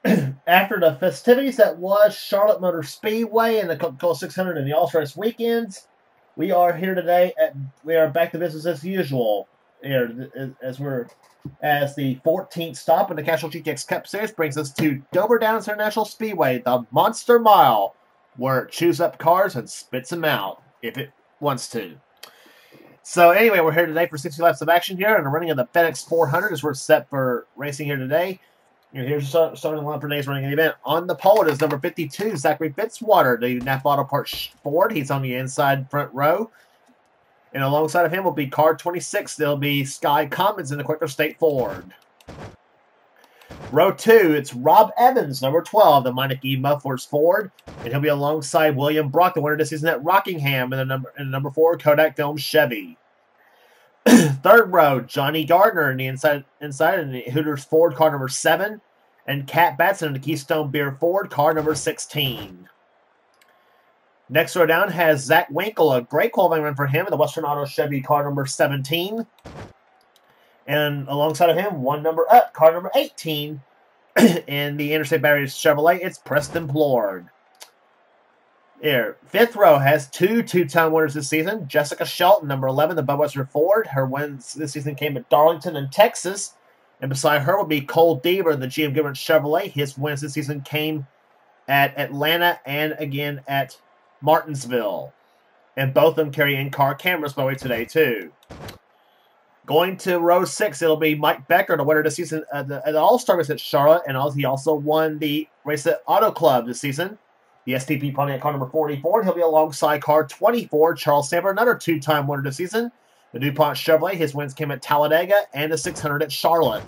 After the festivities that was Charlotte Motor Speedway and the Coca-Cola 600 and the All-Star Race weekends, we are here today. We are back to business as usual. Here, as the 14th stop in the Castrol GTX Cup Series brings us to Dover Downs International Speedway, the Monster Mile, where it chews up cars and spits them out if it wants to. So anyway, we're here today for 60 laps of action here, and the running of the FedEx 400 as we're set for racing here today. Here's starting the line for today's running event. On the pole, it is number 52, Zachary Fitzwater, the Napa Auto Parts Ford. He's on the inside front row. And alongside of him will be car 26. There'll be Sky Commons in the Quaker State Ford. Row 2, it's Rob Evans, number 12, the Meineke Mufflers Ford. And he'll be alongside William Brock, the winner this season at Rockingham, in the number 4 Kodak Film Chevy. Third row, Johnny Gardner in the inside in the Hooters Ford, car number 7. And Kat Batson in the Keystone Beer Ford, car number 16. Next row down has Zach Winkle, a great qualifying run for him in the Western Auto Chevy, car number 17. And alongside of him, one number up, car number 18. In the Interstate Batteries Chevrolet, it's Preston Plord. Here, fifth row has two-time winners this season. Jessica Shelton, number 11, the Budweiser Ford. Her wins this season came at Darlington in Texas. And beside her will be Cole Deaver, the GM Gibbons Chevrolet. His wins this season came at Atlanta and again at Martinsville. And both of them carry in-car cameras by the way today, too. Going to row 6, it'll be Mike Becker, the winner this season at the All-Star Race at Charlotte. And he also won the race at Auto Club this season. The STP Pontiac car number 44, and he'll be alongside car 24, Charles Sanford, another two-time winner this season. The DuPont Chevrolet, his wins came at Talladega and the 600 at Charlotte.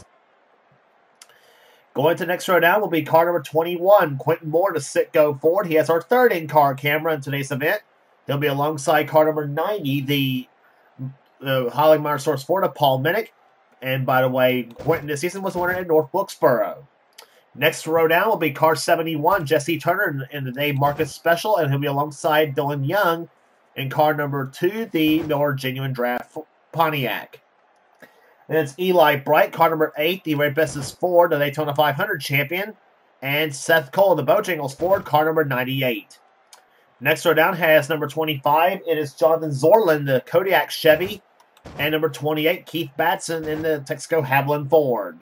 Going to the next row down will be car number 21, Quentin Moore, the Citgo Ford. He has our third in-car camera in today's event. He'll be alongside car number 90, the Holly Meyer Source Ford of Paul Minnick. And by the way, Quentin this season was the winner at North Wilkesboro. Next row down will be car 71, Jesse Turner in the Dave Marcus Special, and he'll be alongside Dylan Young in car number 2, the Miller Genuine Draft Pontiac. And it's Eli Bright, car number 8, the Ray Besses Ford, the Daytona 500 champion, and Seth Cole, the Bojangles Ford, car number 98. Next row down has number 25. It is Jonathan Zorlin, the Kodiak Chevy, and number 28, Keith Batson in the Texaco Haviland Ford.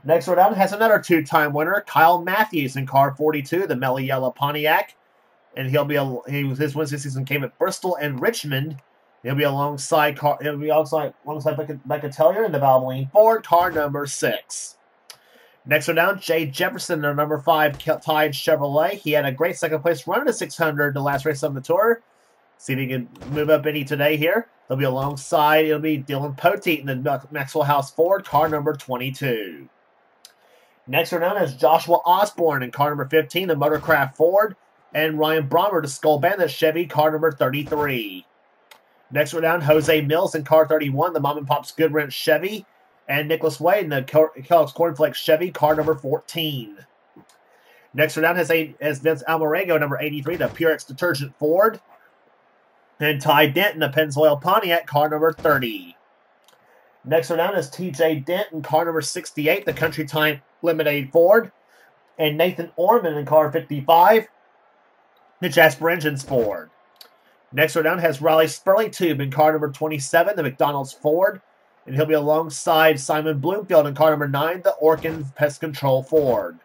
Next row down has another two-time winner, Kyle Matthews in car 42, the Melly Yellow Pontiac, and his wins this season came at Bristol and Richmond. He'll be alongside Becca Tellier in the Valvoline Ford, car number 6. Next row down, Jay Jefferson, the number 5 Tide Chevrolet. He had a great second place run at the 600, the last race of the tour. See if he can move up any today here. He'll be alongside, it'll be Dylan Poteet in the Maxwell House Ford, car number 22. Next are known as Joshua Osborne in car number 15, the Motorcraft Ford, and Ryan Brommer, the Skull Bandit Chevy, car number 33. Next we're down Jose Mills in car 31, the Mom and Pop's Good Rent Chevy, and Nicholas Wade in the Kellogg's Cornflakes Chevy, car number 14. Next we're down has Vince Almarego, number 83, the Purex Detergent Ford, and Ty Dent in the Pennzoil Pontiac, car number 30. Next we're down is TJ Dent in car number 68, the Country Time Lemonade Ford, and Nathan Orman in car 55, the Jasper Engines Ford. Next row down has Riley Spurley Tube in car number 27, the McDonald's Ford, and he'll be alongside Simon Bloomfield in car number 9, the Orkin Pest Control Ford.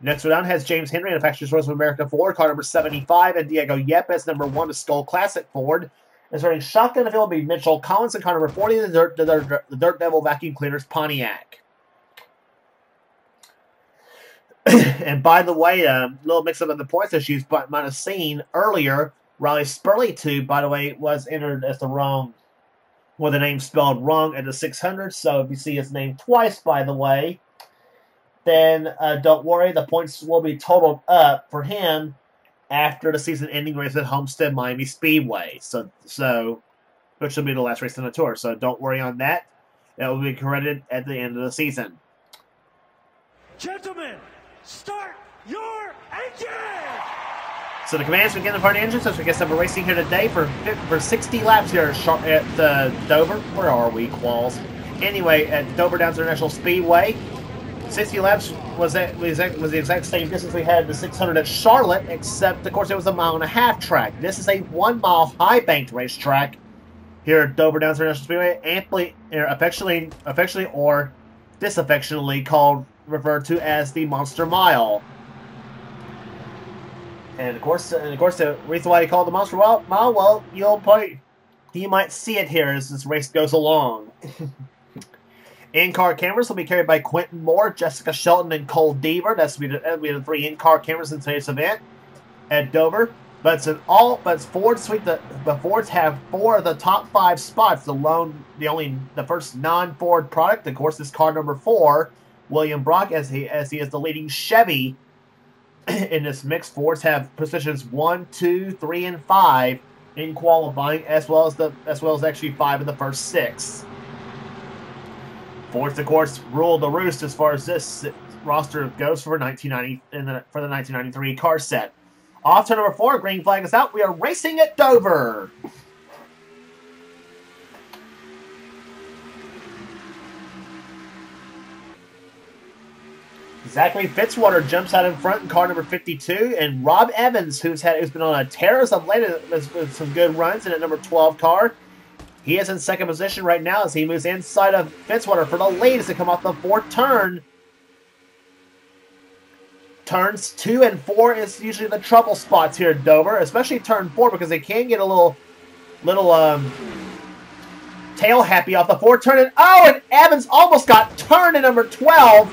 Next row down has James Henry in the Factory Stores of America Ford, car number 75, and Diego Yepes, number 1, the Skull Classic Ford. And starting shotgun in the field will be Mitchell Collins in car number 40, the Dirt Devil Vacuum Cleaners Pontiac. And by the way, a little mix-up of the points that you might have seen earlier. Riley Spurley, too, by the way, was entered as the name spelled wrong at the 600. So if you see his name twice, by the way, then don't worry. The points will be totaled up for him after the season-ending race at Homestead Miami Speedway. So which will be the last race on the tour. So don't worry on that. That will be corrected at the end of the season. Gentlemen, start your engine! So the commands begin the party engines as we get some racing here today for 60 laps here at Dover. Where are we, Qualls? Anyway, at Dover Downs International Speedway. 60 laps was the exact same distance we had the 600 at Charlotte, except, of course, it was a 1.5-mile track. This is a 1-mile high-banked racetrack here at Dover Downs International Speedway, affectionately or disaffectionately referred to as the Monster Mile. And of course, the reason why they call it the Monster Mile, well, you might see it here as this race goes along. In-car cameras will be carried by Quentin Moore, Jessica Shelton, and Cole Deaver. That'll be the 3 in-car cameras in today's event at Dover. But Fords have 4 of the top 5 spots. The first non-Ford product, of course, is car number 4, William Brock, as he is the leading Chevy in this mix. Fords have positions 1, 2, 3, and 5 in qualifying, as well as actually 5 in the first 6. Fords, of course, rule the roost as far as this roster goes for the 1993 car set. Off turn number 4, green flag is out. We are racing at Dover. Zachary Fitzwater jumps out in front in car number 52, and Rob Evans, who's been on a tear as of late with some good runs in a number 12 car. He is in second position right now as he moves inside of Fitzwater for the lead as they come off the 4th turn. Turns 2 and 4 is usually the trouble spots here at Dover, especially turn 4 because they can get a little tail happy off the 4th turn. And Evans almost got turned in number 12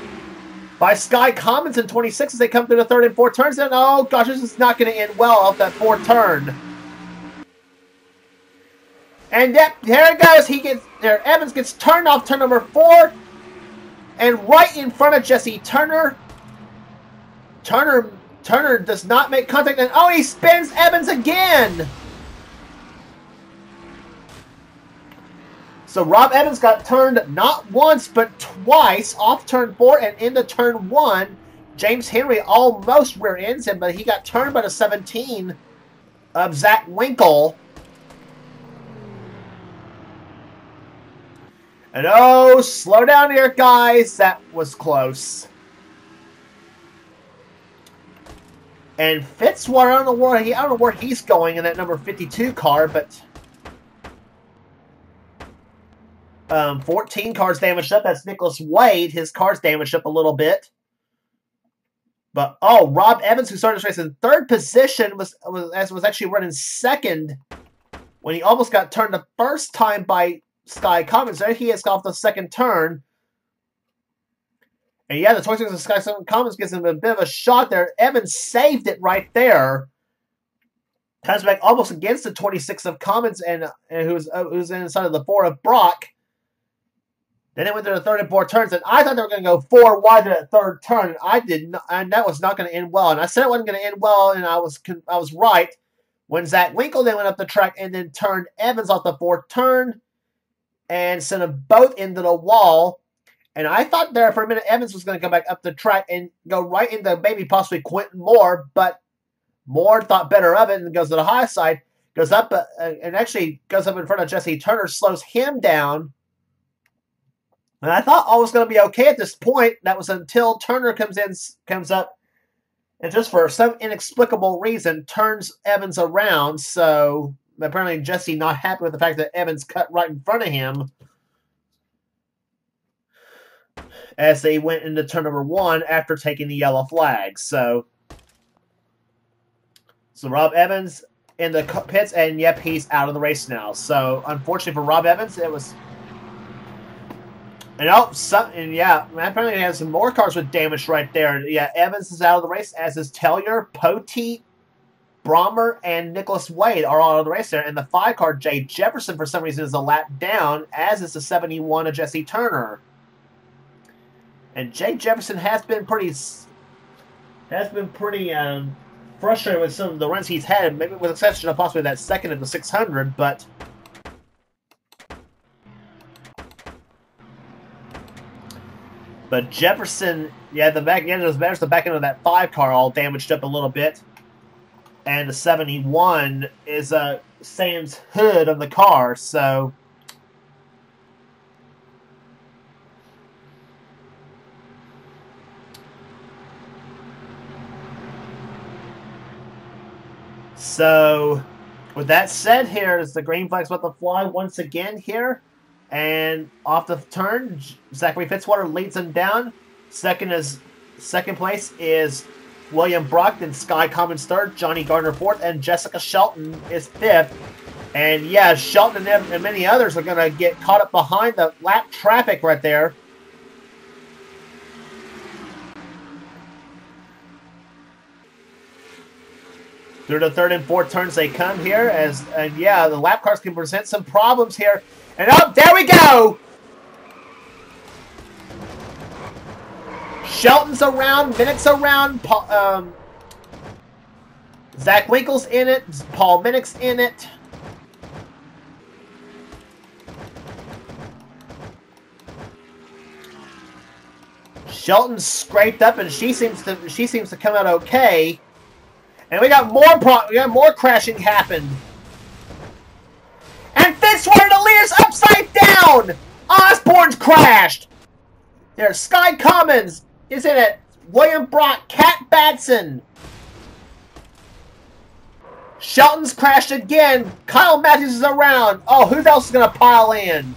by Sky Commons in 26 as they come through the 3rd and 4th turns. And oh gosh, this is not going to end well off that 4th turn. And yep, there it goes. Evans gets turned off turn number 4, and right in front of Jesse Turner. Turner does not make contact, and he spins Evans again. So Rob Evans got turned not once but twice off turn 4 and into turn 1. James Henry almost rear ends him, but he got turned by the 17 of Zach Winkle. And slow down here, guys. That was close. And Fitzwater, I don't know where he's going in that number 52 car, but 14 cars damaged up. That's Nicholas Wade. His car's damaged up a little bit. But Rob Evans, who started this race in 3rd position, was actually running 2nd when he almost got turned the first time by Sky Commons. There he is off the 2nd turn. And yeah, the 26 of Sky Commons gives him a bit of a shot there. Evans saved it right there. Comes back almost against the 26 of Commons and who's inside of the 4 of Brock. Then it went to the 3rd and 4th turns, and I thought they were going to go 4 wide to that 3rd turn. And that was not going to end well. And I said it wasn't going to end well, and I was right. When Zach Winkle then went up the track and then turned Evans off the 4th turn and sent them both into the wall. And I thought there for a minute Evans was going to come back up the track and go right into maybe possibly Quentin Moore, but Moore thought better of it and goes to the high side, goes up and actually goes up in front of Jesse Turner, slows him down. And I thought all was going to be okay at this point. That was until Turner comes up, and just for some inexplicable reason turns Evans around. So apparently Jesse not happy with the fact that Evans cut right in front of him as they went into turn number 1 after taking the yellow flag. So Rob Evans in the pits, and yep, he's out of the race now. So unfortunately for Rob Evans, it was. And apparently he has some more cars with damage right there. Yeah, Evans is out of the race, as is Tellier, Poteet, Brommer, and Nicholas Wade are all out of the race there. And the 5 car, Jay Jefferson, for some reason is a lap down, as is the 71 of Jesse Turner. And Jay Jefferson has been pretty frustrated with some of the runs he's had, maybe with the exception of possibly that 2nd of the 600, but. But Jefferson, yeah, the back end of that 5 car all damaged up a little bit. And the 71 is Sam's hood on the car, so. So, with that said, here is the green flag's about to fly once again here. And off the turn, Zachary Fitzwater leads him down. Second place is William Brock, then Sky Commons third, Johnny Gardner fourth, and Jessica Shelton is fifth. And yeah, Shelton and many others are going to get caught up behind the lap traffic right there. Through the third and fourth turns they come here, and yeah, the lap cars can present some problems here. And oh, there we go! Shelton's around, Minnick's around, Zach Winkle's in it, Paul Minnick's in it. Shelton's scraped up, and she seems to come out okay. And we got more crashing happen. And Fitzwater, the leader's upside down. Osborne's crashed. There's Sky Commons is in it. William Brock, Cat Batson. Shelton's crashed again. Kyle Matthews is around. Oh, who else is going to pile in?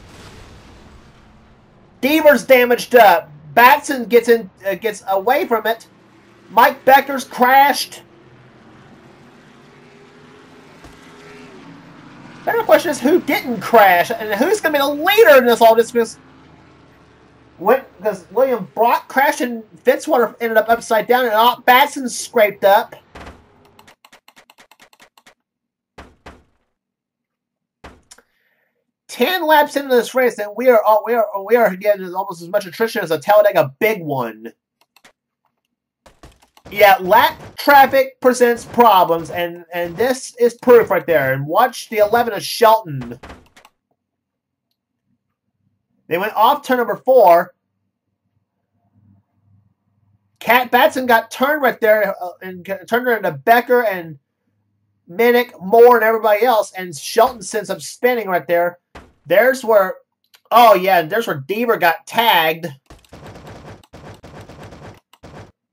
Deaver's damaged up. Batson gets away from it. Mike Becker's crashed. Better question is who didn't crash and who's going to be the leader in this all this because William Brock crashed and Fitzwater ended up upside down and Batson scraped up. Ten laps into this race, and we are getting almost as much attrition as a Talladega big one. Yeah, lap traffic presents problems, and this is proof right there. And watch the 11 of Shelton. They went off turn number 4. Cat Batson got turned right there and turned her into Becker and Minnick, Moore, and everybody else. And Shelton sends up spinning right there. There's where, oh yeah, there's where Deaver got tagged.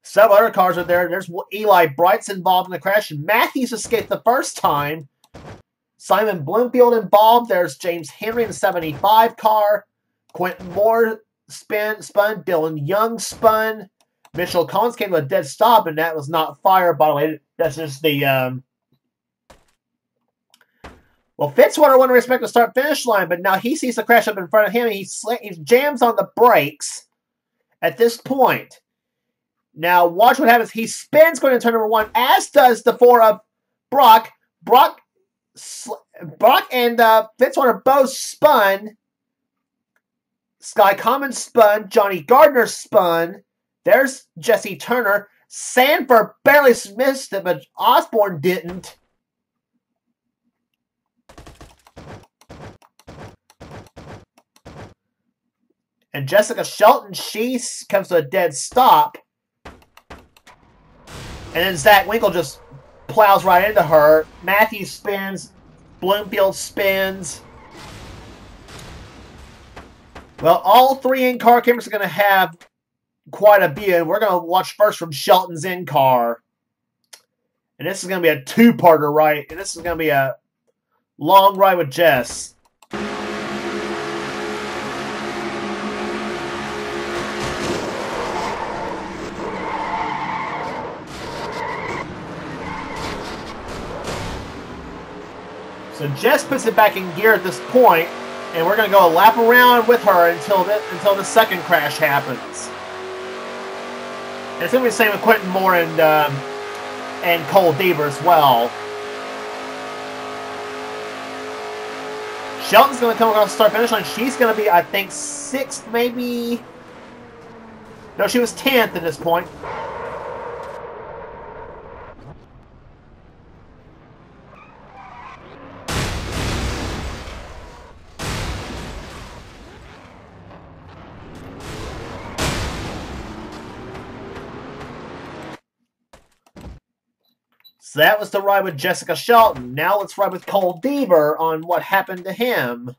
Some other cars are there. There's Eli Bright's involved in the crash. Matthews escaped the first time. Simon Bloomfield involved. There's James Henry in the 75 car. Quentin Moore spun. Dylan Young spun. Mitchell Collins came to a dead stop, and that was not fire, by the way. That's just the... Well, Fitzwater won respect to start-finish line, but now he sees the crash up in front of him, and he jams on the brakes at this point. Now, watch what happens. He spins going to turn number 1, as does the 4 of Brock. Brock and Fitzwater both spun. Sky Commons spun. Johnny Gardner spun. There's Jesse Turner. Sanford barely missed it, but Osborne didn't. And Jessica Shelton, she comes to a dead stop. And then Zach Winkle just plows right into her. Matthews spins. Bloomfield spins. Well, all 3 in-car cameras are going to have quite a view. And we're going to watch first from Shelton's in-car. And this is going to be a 2-parter, right? And this is going to be a long ride with Jess. So Jess puts it back in gear at this point, and we're going to go a lap around with her until the second crash happens. And it's going to be the same with Quentin Moore and Cole Deaver as well. Shelton's going to come across the start-finish line. She's going to be, I think, 6th, maybe. No, she was 10th at this point. So that was the ride with Jessica Shelton. Now let's ride with Cole Deaver on what happened to him.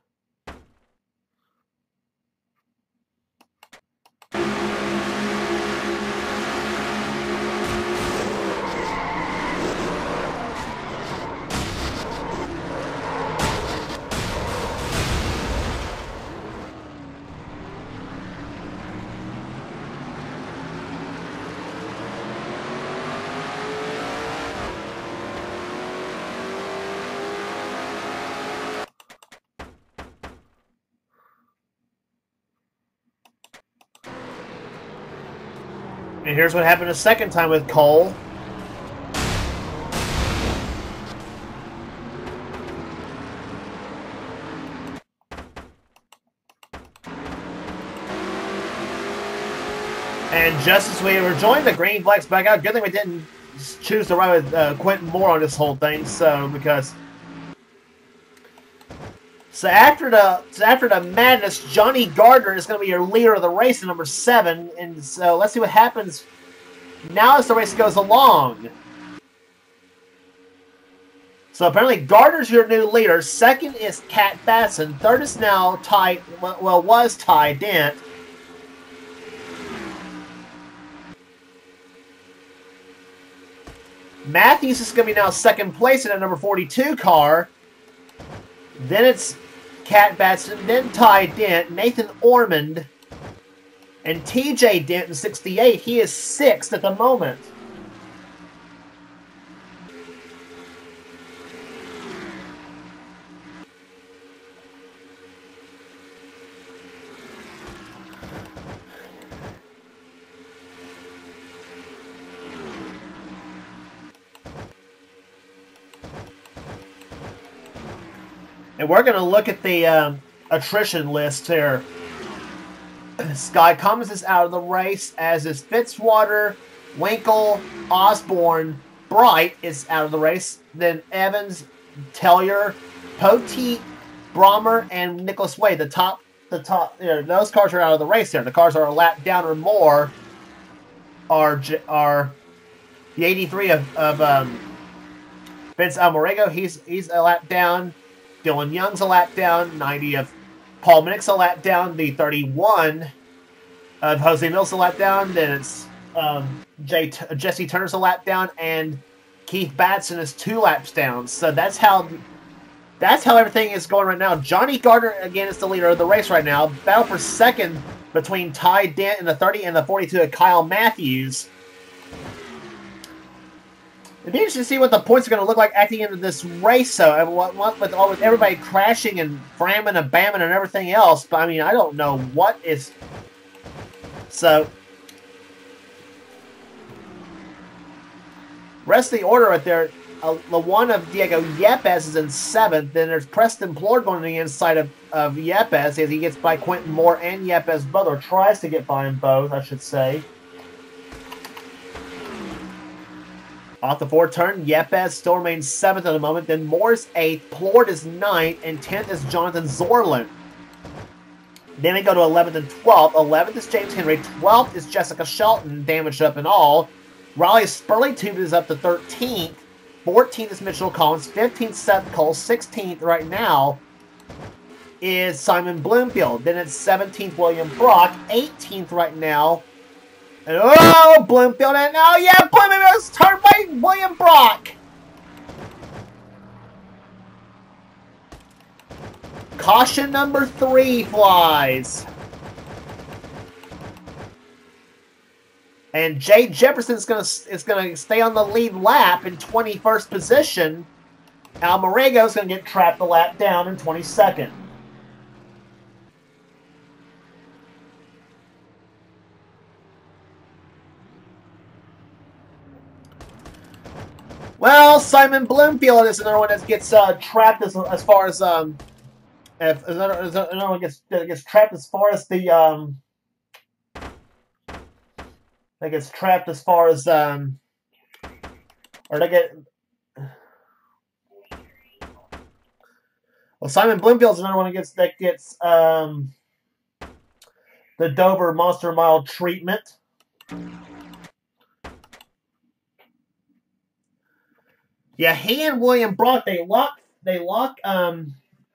And here's what happened a second time with Cole. And just as we were joined, the green flags back out. Good thing we didn't choose to ride with Quentin Moore on this whole thing. So after the madness, Johnny Gardner is going to be your leader of the race at number 7. And so let's see what happens now as the race goes along. So apparently Gardner's your new leader. Second is Kat Batson. Third is now Ty, well, was Ty Dent. Matthews is going to be now second place in a number 42 car. Then it's Kat Batson, then Ty Dent, Nathan Ormond, and TJ Dent in 68. He is 6th at the moment. And we're going to look at the attrition list here. Sky Cummins is out of the race, as is Fitzwater, Winkle, Osborne, Bright is out of the race. Then Evans, Tellier, Poteet, Brommer, and Nicholas Wade. The top, those cars are out of the race there. The cars are a lap down or more are the 83 of Vince Almorego. He's a lap down. Dylan Young's a lap down. 90 of Paul Minnick's a lap down. The 31 of Jose Mills a lap down. Then it's Jesse Turner's a lap down, and Keith Batson is 2 laps down. So that's how everything is going right now. Johnny Gardner again is the leader of the race right now. Battle for second between Ty Dent in the 30 and the 42 of Kyle Matthews. It'd be interesting to see what the points are going to look like at the end of this race, though. I mean, with everybody crashing and framming and bamming and everything else. But, I mean, I don't know what is... So, rest of the order right there, the one of Diego Yepes is in 7th. Then there's Preston Plord going to the inside of Yepes as he gets by Quentin Moore and Yepes both, or tries to get by them both, I should say. Off the 4th turn, Yepes still remains 7th at the moment. Then Moore's 8th, Plord is 9th, and 10th is Jonathan Zorlin. Then we go to 11th and 12th. 11th is James Henry. 12th is Jessica Shelton, damaged up and all. Riley Spurley-Tube is up to 13th. 14th is Mitchell Collins. 15th, Seth Cole. 16th right now is Simon Bloomfield. Then it's 17th, William Brock. 18th right now. And oh, Bloomfield, and oh yeah, Bloomfield is turned by William Brock. Caution number 3 flies. And Jay Jefferson is gonna stay on the lead lap in 21st position. Almorego is gonna get trapped a lap down in 22nd. Well, Simon Bloomfield is another one that gets trapped as far as if another one gets trapped as far as the they gets trapped as far as or they get. Well, Simon Bloomfield's another one that gets the Dover Monster Mile treatment. Yeah, he and William Brock, they lock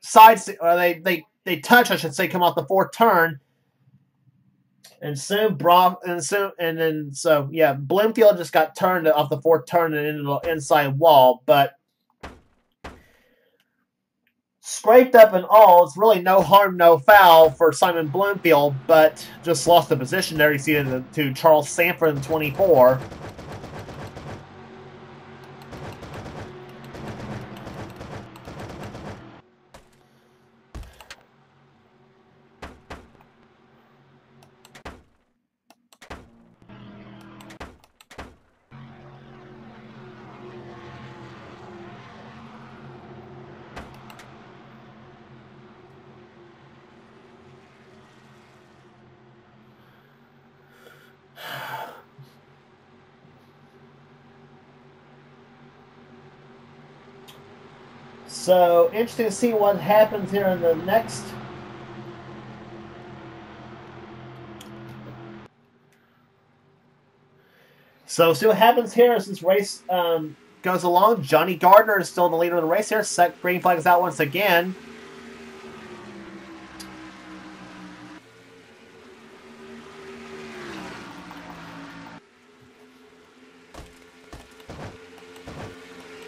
sides, or they touch, I should say, come off the 4th turn. And soon Bloomfield just got turned off the 4th turn and into the inside wall, but scraped up and all, it's really no harm, no foul for Simon Bloomfield, but just lost the position there. You see it to Charles Sanford in 24. So, interesting to see what happens here in the next. So, see what happens here as this race goes along. Johnny Gardner is still the leader of the race here. Set green flag is out once again.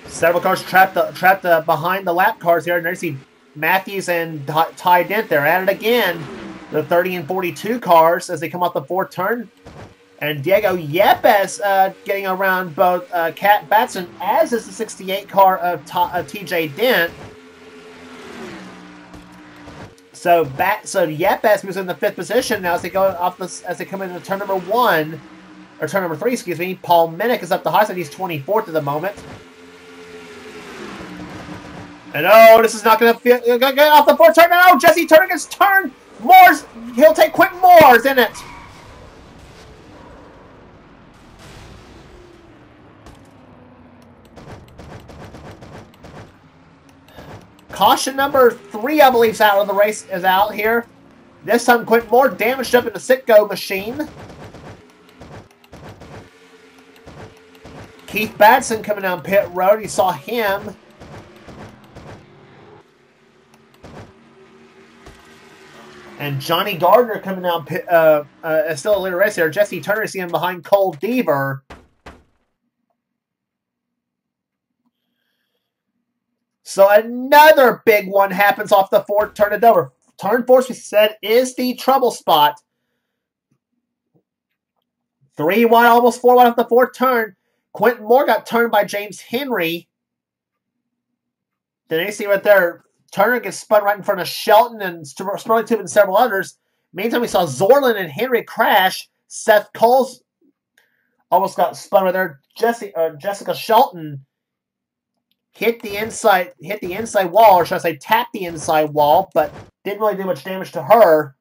Several cars trapped behind the lap cars here. And there you see Matthews and Ty Dent there at it again. The 30 and 42 cars as they come off the fourth turn. And Diego Yepes getting around both Cat Batson, as is the 68 car of TJ Dent. So Yepes moves in the fifth position now as they go off as they come into turn number 1 or turn number 3, excuse me. Paul Minnick is up the high side. He's 24th at the moment. And oh, this is not going to get off the fourth turn. No, Jesse Turner gets turned. Moore's, he'll take Quentin Moore's in it. Caution number 3, I believe, is out of the race, is out here. This time, Quentin Moore damaged up in the Sitco machine. Keith Batson coming down pit road. You saw him. And Johnny Gardner coming down pit, still a later race here. Jesse Turner is seeing behind Cole Deaver. So another big one happens off the fourth turn of Dover. Turn 4, we said, is the trouble spot. 3 wide, almost 4 wide off the fourth turn. Quentin Moore got turned by James Henry. Then you see right there, Turner gets spun right in front of Shelton and Sperling and several others. Meantime, we saw Zorlin and Henry crash. Seth Coles almost got spun right there. Jessica Shelton hit the inside wall, or should I say tapped the inside wall, but didn't really do much damage to her.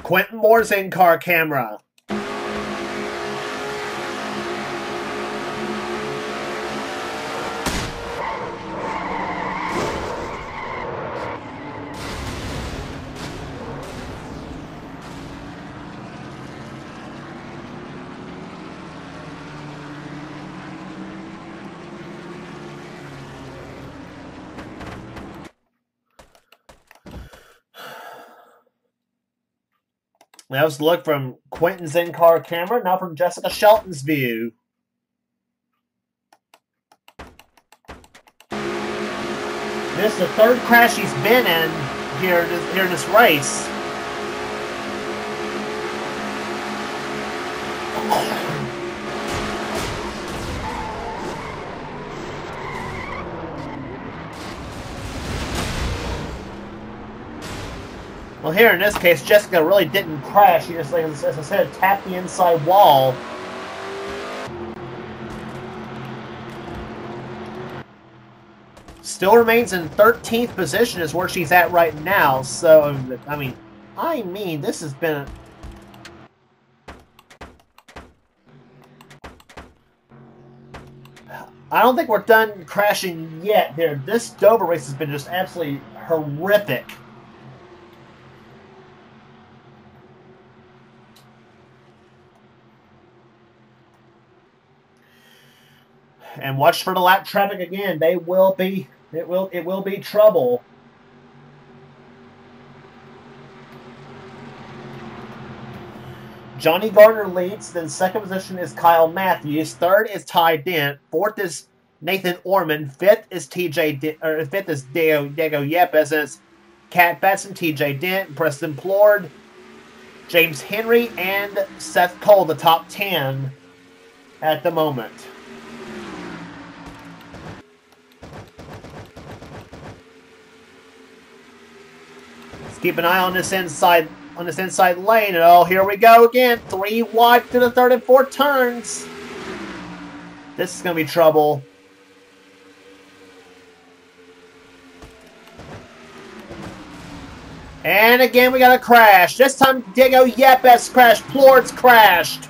Quentin Moore's in-car camera. That was the look from Quentin's in-car camera, now from Jessica Shelton's view. This is the third crash he's been in here in this race. Well, here in this case, Jessica really didn't crash. She just, like as I said, tapped the inside wall. Still remains in 13th position is where she's at right now. So, I mean, this has been... I don't think we're done crashing yet here. This Dover race has been just absolutely horrific. And watch for the lap traffic again. It will be trouble. Johnny Gardner leads. Then second position is Kyle Matthews. Third is Ty Dent. Fourth is Nathan Orman. Fifth is Diego Yepes. And it's Cat Batson, TJ Dent, Preston Plord, James Henry, and Seth Cole, the top 10 at the moment. Keep an eye on this inside on this inside lane. And oh, here we go again. 3 wide through the third and fourth turns. This is going to be trouble. And again, we got a crash. This time, Diego Yepes crashed. Plord's crashed.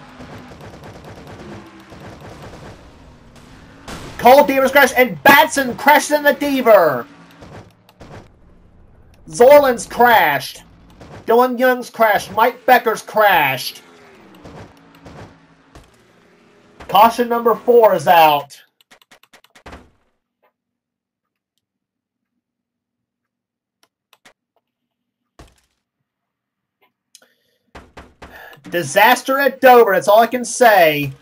Cole Deaver's crashed. And Batson crashed in the Deaver. Zorland's crashed. Dylan Young's crashed. Mike Becker's crashed. Caution number 4 is out. Disaster at Dover. That's all I can say.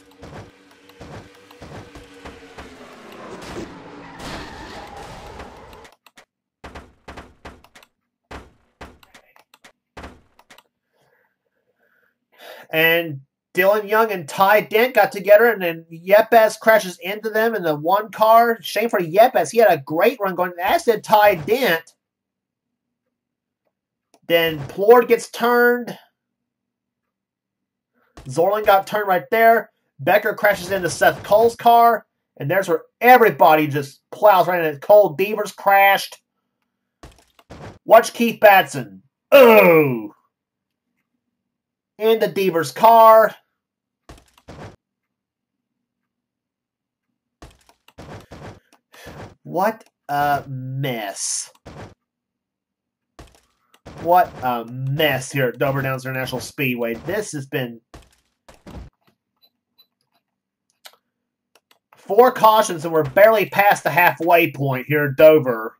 And Dylan Young and Ty Dent got together, and then Yepes crashes into them in the one car. Shame for Yepes. He had a great run going, as did Ty Dent. Then Plord gets turned. Zorland got turned right there. Becker crashes into Seth Cole's car. And there's where everybody just plows right into it. Cole Deaver's crashed. Watch Keith Batson. Oh! Into Deaver's car. What a mess. What a mess here at Dover Downs International Speedway. This has been 4 cautions, and we're barely past the halfway point here at Dover.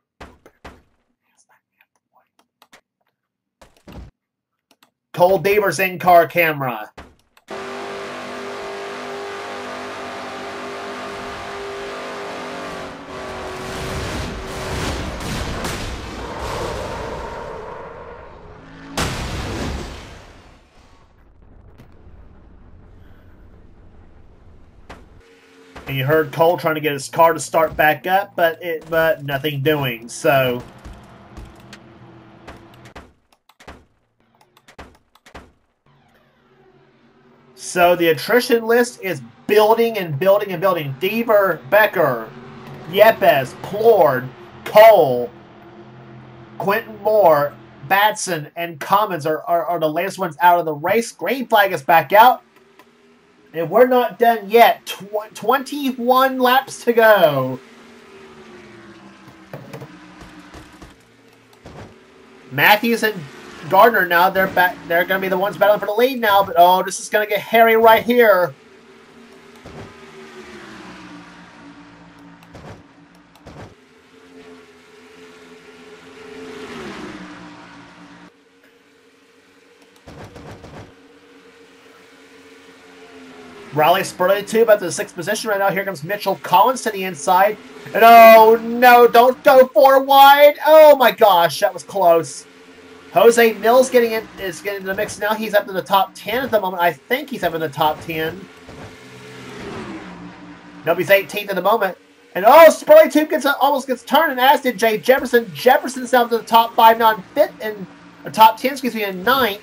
Cole Deaver's in-car camera. And you heard Cole trying to get his car to start back up, but nothing doing. So the attrition list is building and building and building. Deaver, Becker, Yepes, Plord, Cole, Quentin Moore, Batson, and Cummins are the latest ones out of the race. Green flag is back out. And we're not done yet. 21 laps to go. Matthews and Gardner now, they're back. They're going to be the ones battling for the lead now. But, oh, this is going to get hairy right here. Riley Spurley tube up to the 6th position right now. Here comes Mitchell Collins to the inside. And oh no, don't go 4 wide. Oh my gosh, that was close. Jose Mills is getting in the mix now. He's up in the top 10 at the moment. I think he's up in the top 10. Nope, he's 18th at the moment. And oh, Spurley tube almost gets turned, and as did Jay Jefferson. Jefferson's down to the top 5 now in 5th, and the top 10, excuse me, in 9th.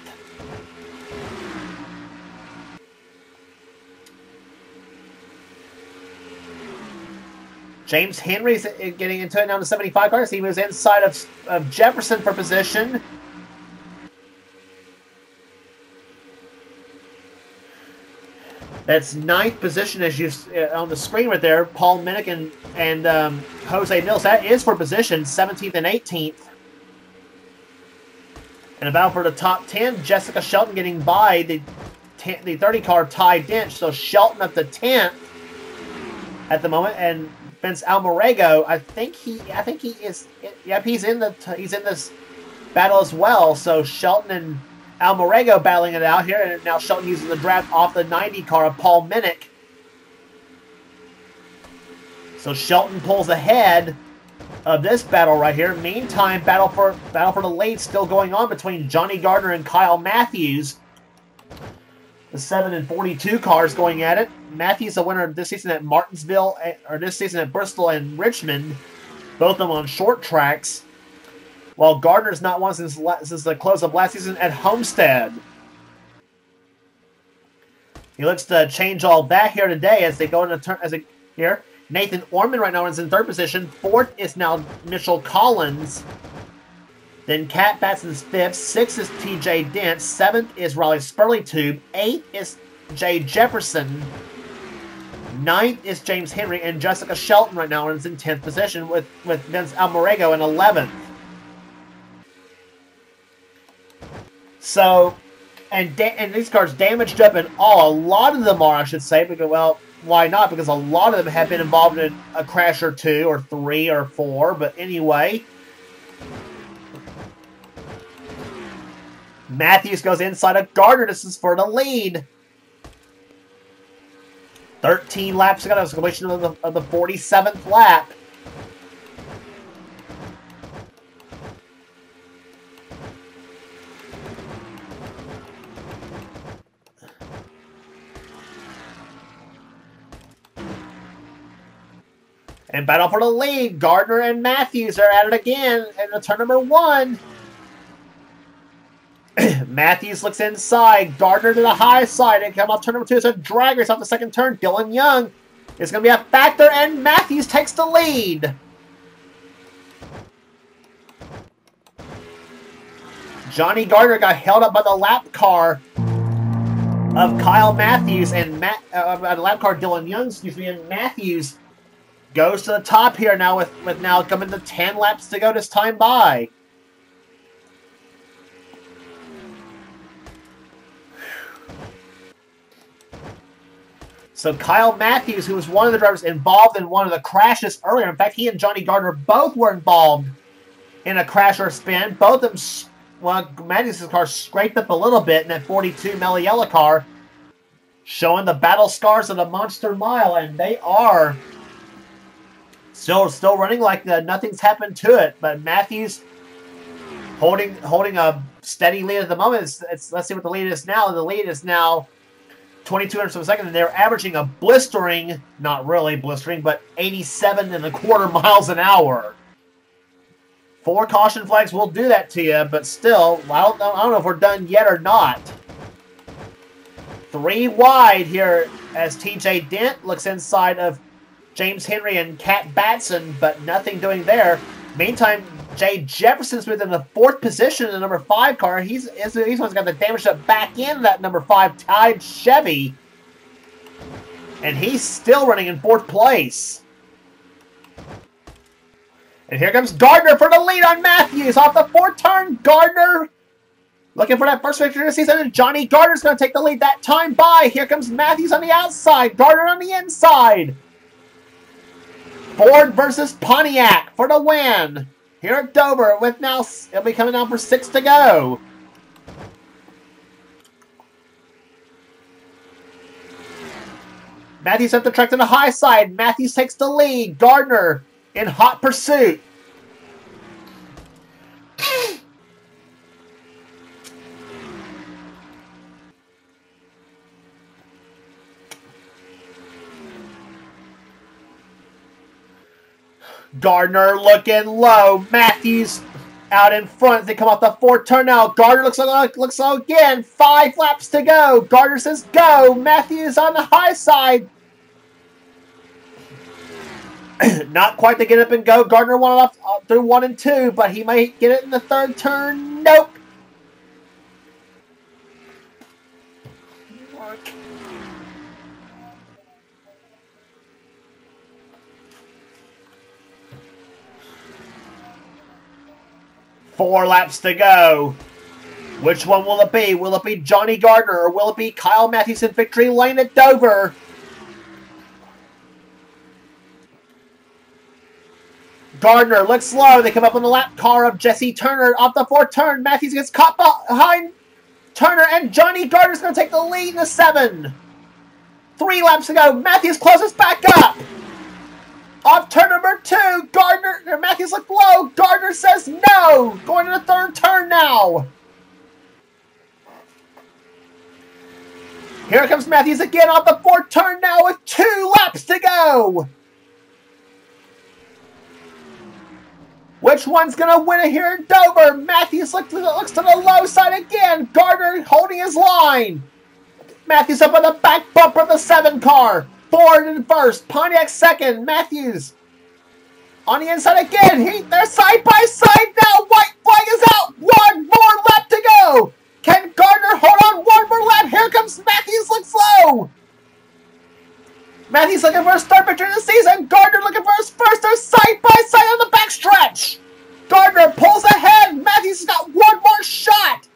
James Henry's getting into it now to 75 cars. He was inside of Jefferson for position. That's 9th position as you on the screen right there. Paul Minnick and Jose Mills. That is for position 17th and 18th. And about for the top 10, Jessica Shelton getting by the 30 car Ty Dent. So Shelton up to 10th at the moment, and Vince Almarego, I think he is. Yep, he's in this battle as well. So Shelton and Almarego battling it out here, and now Shelton using the draft off the 90 car of Paul Minnick. So Shelton pulls ahead of this battle right here. Meantime, battle for the lead still going on between Johnny Gardner and Kyle Matthews. The 7 and 42 cars going at it. Matthews the winner this season at Martinsville, or this season at Bristol and Richmond. Both of them on short tracks. while Gardner's not won since the close of last season at Homestead. He looks to change all that here today as they go into turn. Here, Nathan Orman right now is in third position. Fourth is now Mitchell Collins. Then Cat Batson's fifth. Sixth is T.J. Dent. Seventh is Riley Spurley-Tube. Eighth is Jay Jefferson. Ninth is James Henry. And Jessica Shelton right now is in 10th position with Vince Almarego in 11th. So, and these cars damaged up in all. A lot of them are, I should say, because, well, why not? Because a lot of them have been involved in a crash or two or three or four. But anyway, Matthews goes inside of Gardner. This is for the lead. 13 laps to go. That was the completion of the 47th lap. And battle for the lead. Gardner and Matthews are at it again in turn number 1. Matthews looks inside. Gardner to the high side. And come off turn number 2. It's a drag race off the second turn. Dylan Young is going to be a factor. And Matthews takes the lead. Johnny Gardner got held up by the lap car of Kyle Matthews. And the lap car Dylan Young, and Matthews goes to the top here now with now coming to 10 laps to go this time by. So Kyle Matthews, who was one of the drivers involved in one of the crashes earlier, in fact, he and Johnny Gardner both were involved in a crash or spin. Both of them, well, Matthews' car scraped up a little bit in that 42 Melliella car, showing the battle scars of the Monster Mile, and they are still running like nothing's happened to it. But Matthews holding a steady lead at the moment. Let's see what the lead is now. The lead is now 22 hundredths of a second, and they're averaging a blistering, not really blistering, but 87.25 miles an hour. 4 caution flags will do that to you, but still, I don't know if we're done yet or not. 3 wide here as T.J. Dent looks inside of James Henry and Cat Batson, but nothing doing there. Meantime, Jay Jefferson's within the 4th position in the number 5 car. He's got the damage to back in that number 5 tied Chevy. And he's still running in 4th place. And here comes Gardner for the lead on Matthews. Off the 4th turn, Gardner looking for that first victory of the season. And Johnny Gardner's going to take the lead that time by. Here comes Matthews on the outside. Gardner on the inside. Ford versus Pontiac for the win. Here at Dover with now, it'll be coming down for 6 to go. Matthews up the track to the high side. Matthews takes the lead. Gardner in hot pursuit. Gardner looking low. Matthews out in front. They come off the 4th turn now. Gardner looks low again. 5 laps to go. Gardner says go. Matthews on the high side. Not quite to get up and go. Gardner won off through 1 and 2, but he might get it in the 3rd turn. Nope. Four laps to go. Which one will it be? Will it be Johnny Gardner or will it be Kyle Matthews in victory lane at Dover? Gardner looks slow. They come up on the lap car of Jesse Turner off the 4th turn. Matthews gets caught behind Turner, and Johnny Gardner's going to take the lead in the 7. 3 laps to go. Matthews closes back up. Off turn number 2, Matthews look low. Gardner says no. Going to the 3rd turn now. Here comes Matthews again off the 4th turn now with 2 laps to go. Which one's going to win it here in Dover? Matthews looks to the low side again. Gardner holding his line. Matthews up on the back bumper of the 7 car. Ford in first. Pontiac second. Matthews on the inside again. They're side by side now. White flag is out. One more lap to go. Can Gardner hold on one more lap? Here comes Matthews. Looks low. Matthews looking for his third victory of the season. Gardner looking for his first. They're side by side on the backstretch. Gardner pulls ahead. Matthews has got one more shot.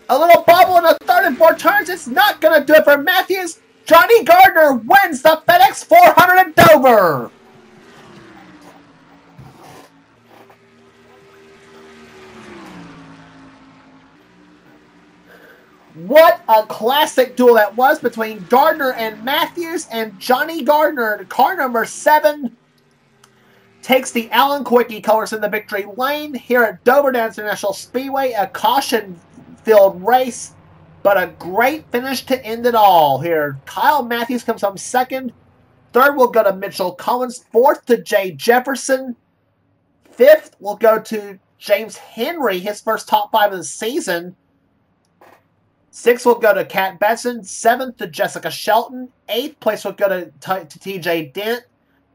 A little bubble in the third and 4 turns. It's not going to do it for Matthews. Johnny Gardner wins the FedEx 400 at Dover. What a classic duel that was between Gardner and Matthews, and Johnny Gardner, car number 7, takes the Allen Quickie colors in the victory lane here at Dover International Speedway. A caution-filled race, but a great finish to end it all here. Kyle Matthews comes home second. Third will go to Mitchell Collins. Fourth to Jay Jefferson. Fifth will go to James Henry, his first top 5 of the season. 6th will go to Kat Betson. 7th to Jessica Shelton. 8th place will go to TJ Dent.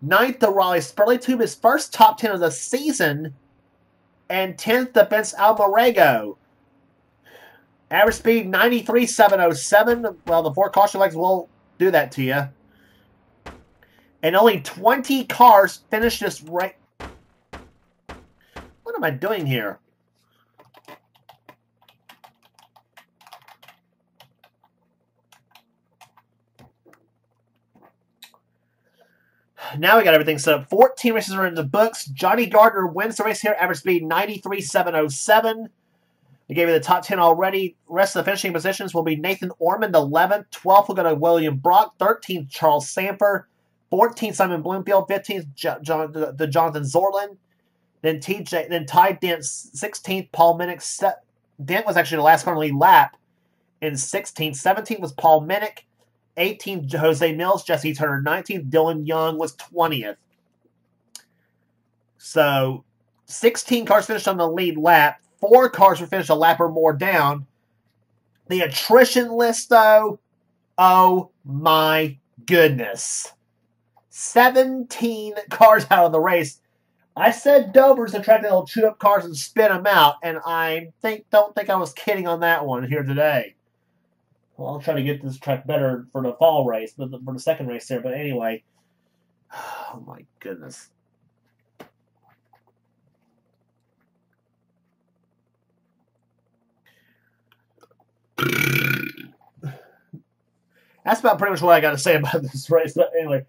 9th to Raleigh Spurley, to his first top 10 of the season. And 10th to Vince Almarego. Average speed 93.707. Well, the 4 caution legs will do that to you. And only 20 cars finished this race. What am I doing here? Now we got everything set up. 14 races are in the books. Johnny Gardner wins the race here. Average speed 93.707. We gave you the top 10 already. Rest of the finishing positions will be Nathan Ormond, 11th. 12th will go to William Brock. 13th, Charles Sanford. 14th, Simon Bloomfield. 15th, Jonathan Zorlin. Then Ty Dent, 16th, Paul Minnick. Dent was actually the last car on the lead lap in 16th. 17th was Paul Minnick. 18th, Jose Mills. Jesse Turner, 19th. Dylan Young was 20th. So, 16 cars finished on the lead lap. 4 cars were finished a lap or more down. The attrition list, though, oh my goodness. 17 cars out of the race. I said Dover's the track that'll chew up cars and spin them out, and I don't think I was kidding on that one here today. Well, I'll try to get this track better for the fall race, but for the second race there. But anyway, oh my goodness. That's about pretty much what I got to say about this race. But anyway,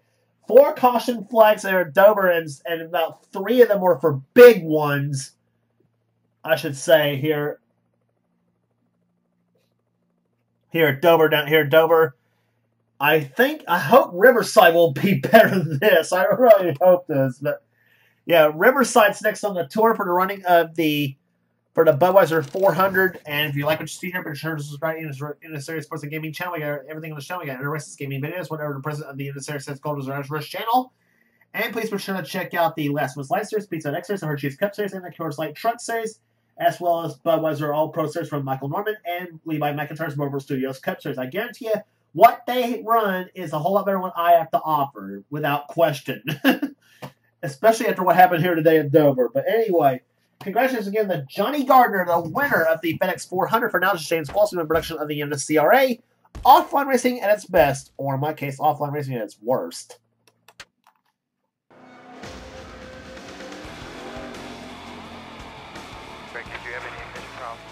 4 caution flags there at Dover, and about 3 of them were for big ones, I should say, here at Dover, down here at Dover. I hope Riverside will be better than this. I really hope this. But yeah, Riverside's next on the tour for the running of the Budweiser 400. And if you like what you see here, be sure to subscribe to NNSCRA Sports and Gaming channel. We got everything on the channel. We got NNSCRA gaming videos, whatever the president of the NNSCRA sets called as our first channel. And please be sure to check out the Last Miss Light Series, Pizza X Series, the Hershey's Cup Series, and the Coors Light Truck Series, as well as Budweiser All Pro Series from Michael Norman and Levi McIntyre's Mobile Studios Cup Series. I guarantee you, what they run is a whole lot better than what I have to offer, without question. Especially after what happened here today in Dover. But anyway, congratulations again to Johnny Gardner, the winner of the FedEx 400 for now James Paulson in production of the NNSCRA. Offline racing at its best, or in my case, offline racing at its worst. Rick, did you have any ignition problems?